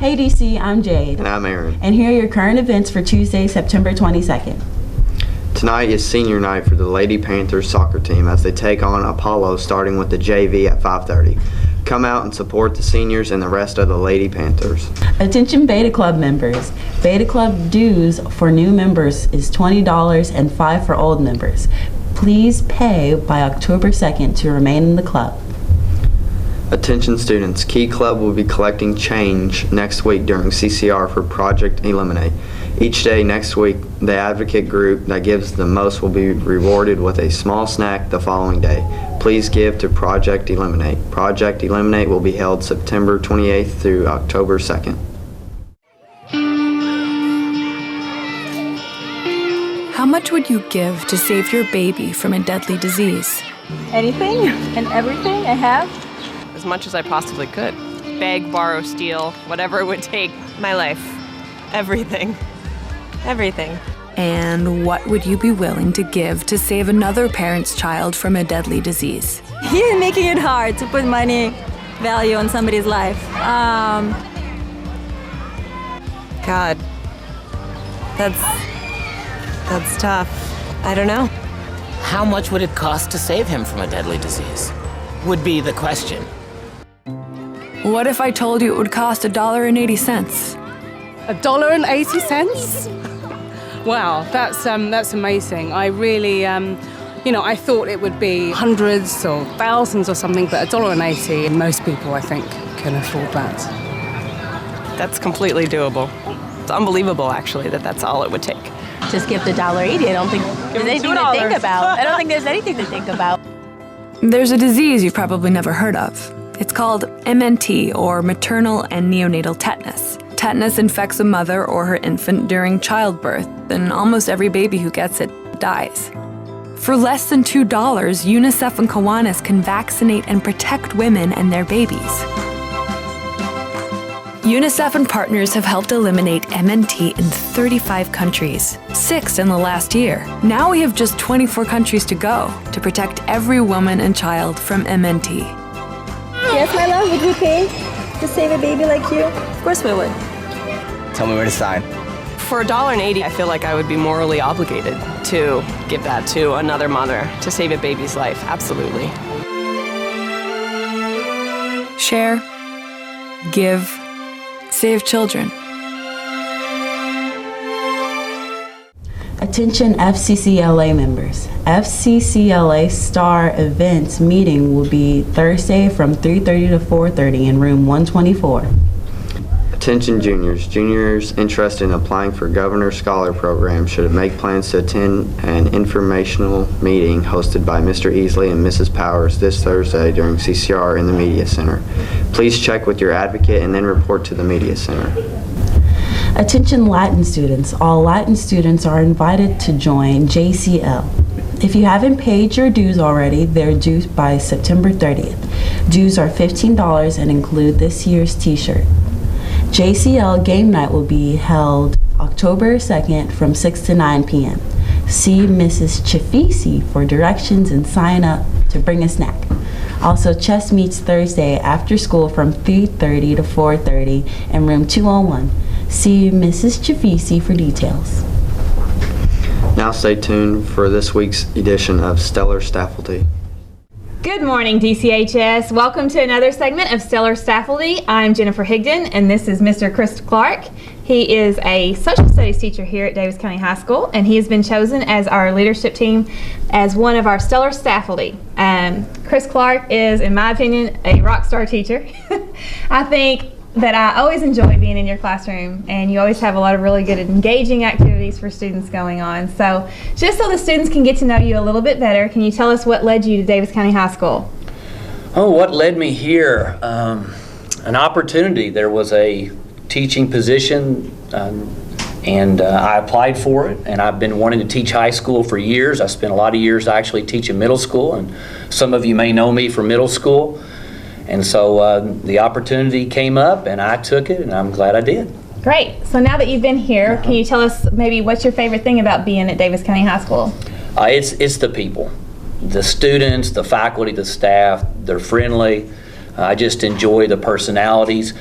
Hey DC, I'm Jade. And I'm Aaron. And here are your current events for Tuesday, September 22nd. Tonight is senior night for the Lady Panthers soccer team as they take on Apollo starting with the JV at 5:30. Come out and support the seniors and the rest of the Lady Panthers. Attention Beta Club members. Beta Club dues for new members is $20 and $5 for old members. Please pay by October 2nd to remain in the club. Attention students, Key Club will be collecting change next week during CCR for Project Eliminate. Each day next week, the advocate group that gives the most will be rewarded with a small snack the following day. Please give to Project Eliminate. Project Eliminate will be held September 28th through October 2nd. How much would you give to save your baby from a deadly disease? Anything and everything I have. As much as I possibly could. Beg, borrow, steal, whatever it would take. My life. Everything. Everything. And what would you be willing to give to save another parent's child from a deadly disease? You're making it hard to put money value on somebody's life. God. That's tough. I don't know. How much would it cost to save him from a deadly disease? Would be the question. What if I told you it would cost $1.80? $1.80? Wow, that's amazing. I really, I thought it would be hundreds or thousands or something, but $1.80, most people, I think, can afford that. That's completely doable. It's unbelievable, actually, that that's all it would take. Just give the $1.80. I don't think there's anything to think about. I don't think there's anything to think about. There's a disease you've probably never heard of. It's called MNT, or maternal and neonatal tetanus. Tetanus infects a mother or her infant during childbirth, and almost every baby who gets it dies. For less than $2, UNICEF and Kiwanis can vaccinate and protect women and their babies. UNICEF and partners have helped eliminate MNT in 35 countries, 6 in the last year. Now we have just 24 countries to go to protect every woman and child from MNT. Yes, my love, would you pay to save a baby like you? Of course we would. Tell me where to sign. For $1.80, I feel like I would be morally obligated to give that to another mother to save a baby's life. Absolutely. Share, give, save children. Attention FCCLA members. FCCLA Star Events meeting will be Thursday from 3:30 to 4:30 in room 124. Attention juniors. Juniors interested in applying for Governor Scholar Program should make plans to attend an informational meeting hosted by Mr. Easley and Mrs. Powers this Thursday during CCR in the Media Center. Please check with your advocate and then report to the Media Center. Attention Latin students. All Latin students are invited to join JCL. If you haven't paid your dues already, they're due by September 30th. Dues are $15 and include this year's t-shirt. JCL game night will be held October 2nd from 6 to 9 p.m. See Mrs. Chafisi for directions and sign up to bring a snack. Also, chess meets Thursday after school from 3:30 to 4:30 in room 201. See Mrs. Chafisi for details. Now stay tuned for this week's edition of Stellar Staffalty. Good morning, DCHS. Welcome to another segment of Stellar Staffalty. I'm Jennifer Higdon, and this is Mr. Chris Clark. He is a social studies teacher here at Davis County High School, and he has been chosen as our leadership team as one of our Stellar Staffalty. Chris Clark is, in my opinion, a rock star teacher. I think that I always enjoy being in your classroom, and you always have a lot of really good engaging activities for students going on. So just so the students can get to know you a little bit better, can you tell us what led you to Davis County High School? Oh, what led me here? An opportunity. There was a teaching position and I applied for it, and I've been wanting to teach high school for years. I spent a lot of years actually teaching middle school, and some of you may know me from middle school. And so the opportunity came up, and I took it, and I'm glad I did. Great. So now that you've been here, can you tell us maybe what's your favorite thing about being at Davis County High School? It's the people, the students, the faculty, the staff. They're friendly. I just enjoy the personalities.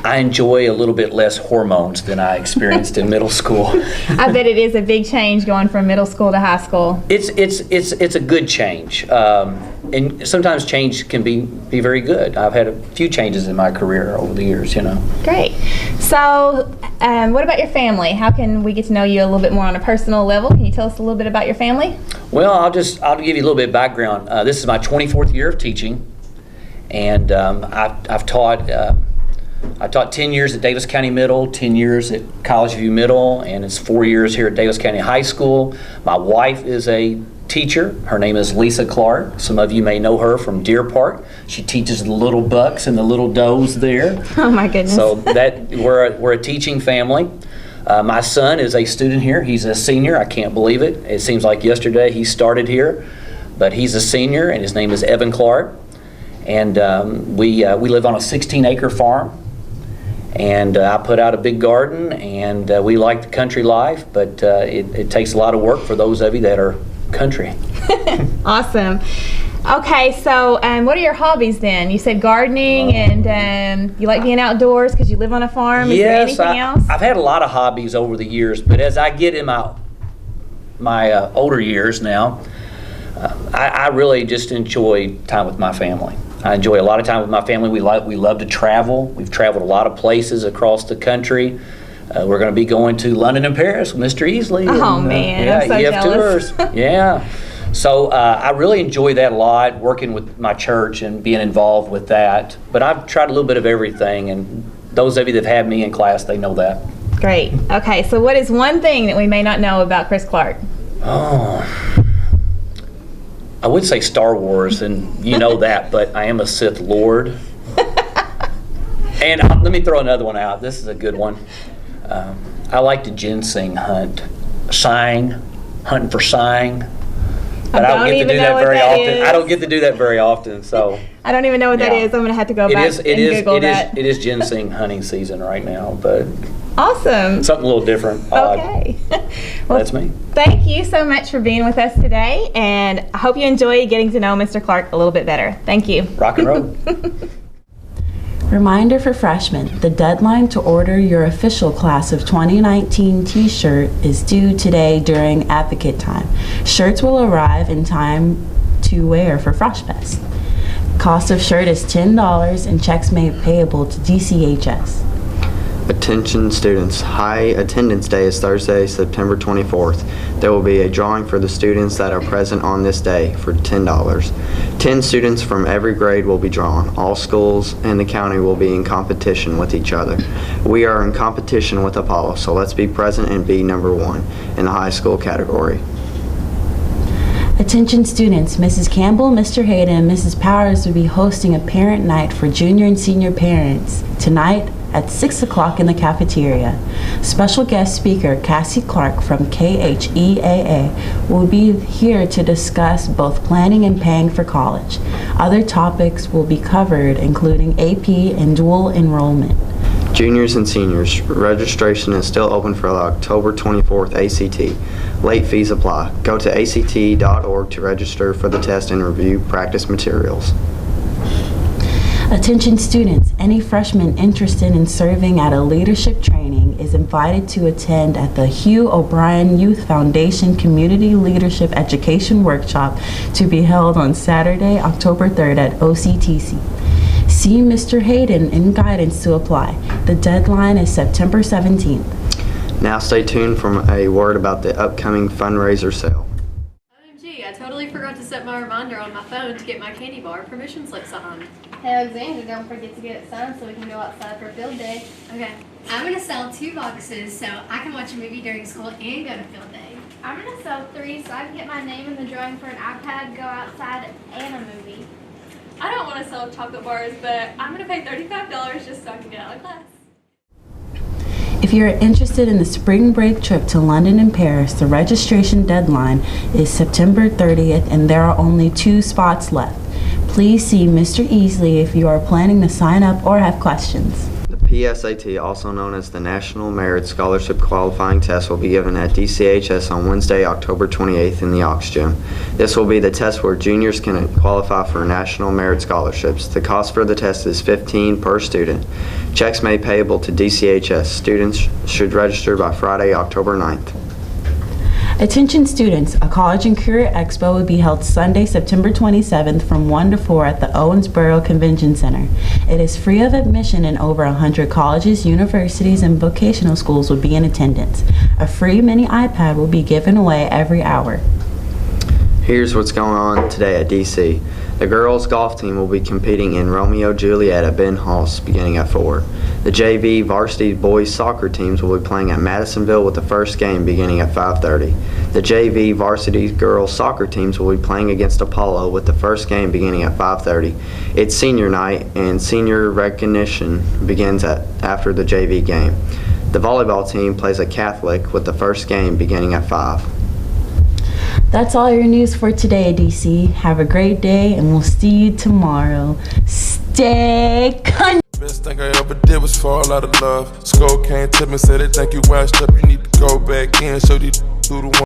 I enjoy a little bit less hormones than I experienced in middle school. I bet it is a big change going from middle school to high school. It's a good change, and sometimes change can be very good. I've had a few changes in my career over the years, you know. Great. So, what about your family? How can we get to know you a little bit more on a personal level? Can you tell us a little bit about your family? Well, I'll give you a little bit of background. This is my 24th year of teaching, and I've taught. I taught 10 years at Davis County Middle, 10 years at College View Middle, and it's 4 years here at Davis County High School. My wife is a teacher. Her name is Lisa Clark. Some of you may know her from Deer Park. She teaches the little bucks and the little does there. Oh my goodness. So we're a teaching family. My son is a student here. He's a senior. I can't believe it. It seems like yesterday he started here, but he's a senior, and his name is Evan Clark. And we live on a 16-acre farm. And I put out a big garden, and we like the country life, but it takes a lot of work for those of you that are country. Awesome. Okay, so what are your hobbies then? You said gardening, and you like being outdoors because you live on a farm. Is there anything else? I've had a lot of hobbies over the years, but as I get in my older years now, I really just enjoy time with my family. I enjoy a lot of time with my family. We love to travel. We've traveled a lot of places across the country. We're going to be going to London and Paris with Mr. Easley. Oh, man, I'm so jealous. Tours. Yeah. So I really enjoy that a lot, working with my church and being involved with that. But I've tried a little bit of everything, and those of you that have had me in class, they know that. Great. Okay, so what is one thing that we may not know about Chris Clark? Oh, I would say Star Wars, and you know that, but I am a Sith Lord. And let me throw another one out. This is a good one. I like to ginseng hunt. Hunting for sign. But I don't get to do that very often. I don't get to do that very often, so. I don't even know what that is. I'm going to have to go back and Google that. It is ginseng hunting season right now, but. Awesome. Something a little different. Okay. Well, that's me. Thank you so much for being with us today, and I hope you enjoy getting to know Mr. Clark a little bit better. Thank you. Rock and roll. Reminder for freshmen, the deadline to order your official class of 2019 t-shirt is due today during advocate time. Shirts will arrive in time to wear for Frosh Fest. Cost of shirt is $10 and checks made payable to DCHS. Attention students, High Attendance Day is Thursday, September 24th. There will be a drawing for the students that are present on this day for $10. 10 students from every grade will be drawn. All schools in the county will be in competition with each other. We are in competition with Apollo, so let's be present and be number one in the high school category. Attention students, Mrs. Campbell, Mr. Hayden, and Mrs. Powers will be hosting a parent night for junior and senior parents tonight at 6 o'clock in the cafeteria. Special guest speaker Cassie Clark from KHEAA will be here to discuss both planning and paying for college. Other topics will be covered, including AP and dual enrollment. Juniors and seniors, registration is still open for the October 24th ACT. Late fees apply. Go to act.org to register for the test and review practice materials. Attention students, any freshman interested in serving at a leadership training is invited to attend at the Hugh O'Brien Youth Foundation Community Leadership Education Workshop to be held on Saturday, October 3rd at OCTC. See Mr. Hayden in guidance to apply. The deadline is September 17th. Now stay tuned for a word about the upcoming fundraiser sale. OMG, I totally forgot to set my reminder on my phone to get my candy bar permission slip signed. Hey Alexander, don't forget to get it signed so we can go outside for field day. Okay. I'm going to sell 2 boxes so I can watch a movie during school and go to field day. I'm going to sell 3 so I can get my name in the drawing for an iPad, go outside, and a movie. I don't want to sell chocolate bars, but I'm going to pay $35 just so I can get out of class. If you're interested in the spring break trip to London and Paris, the registration deadline is September 30th and there are only 2 spots left. Please see Mr. Easley if you are planning to sign up or have questions. The PSAT, also known as the National Merit Scholarship Qualifying Test, will be given at DCHS on Wednesday, October 28th in the Aux Gym. This will be the test where juniors can qualify for National Merit Scholarships. The cost for the test is $15 per student. Checks may be payable to DCHS. Students should register by Friday, October 9th. Attention students, a College and Career Expo will be held Sunday, September 27th from 1 to 4 at the Owensboro Convention Center. It is free of admission and over 100 colleges, universities, and vocational schools will be in attendance. A free mini iPad will be given away every hour. Here's what's going on today at DC. The girls golf team will be competing in Romeo Juliet at Ben Hoss beginning at 4. The JV varsity boys soccer teams will be playing at Madisonville with the first game beginning at 5:30. The JV varsity girls soccer teams will be playing against Apollo with the first game beginning at 5:30. It's senior night and senior recognition begins after the JV game. The volleyball team plays at Catholic with the first game beginning at 5. That's all your news for today, DC. Have a great day, and we'll see you tomorrow. Stay Best thing I ever did was fall out of love. Skull came to me, said they think you washed up. You need to go back in, show these through the one.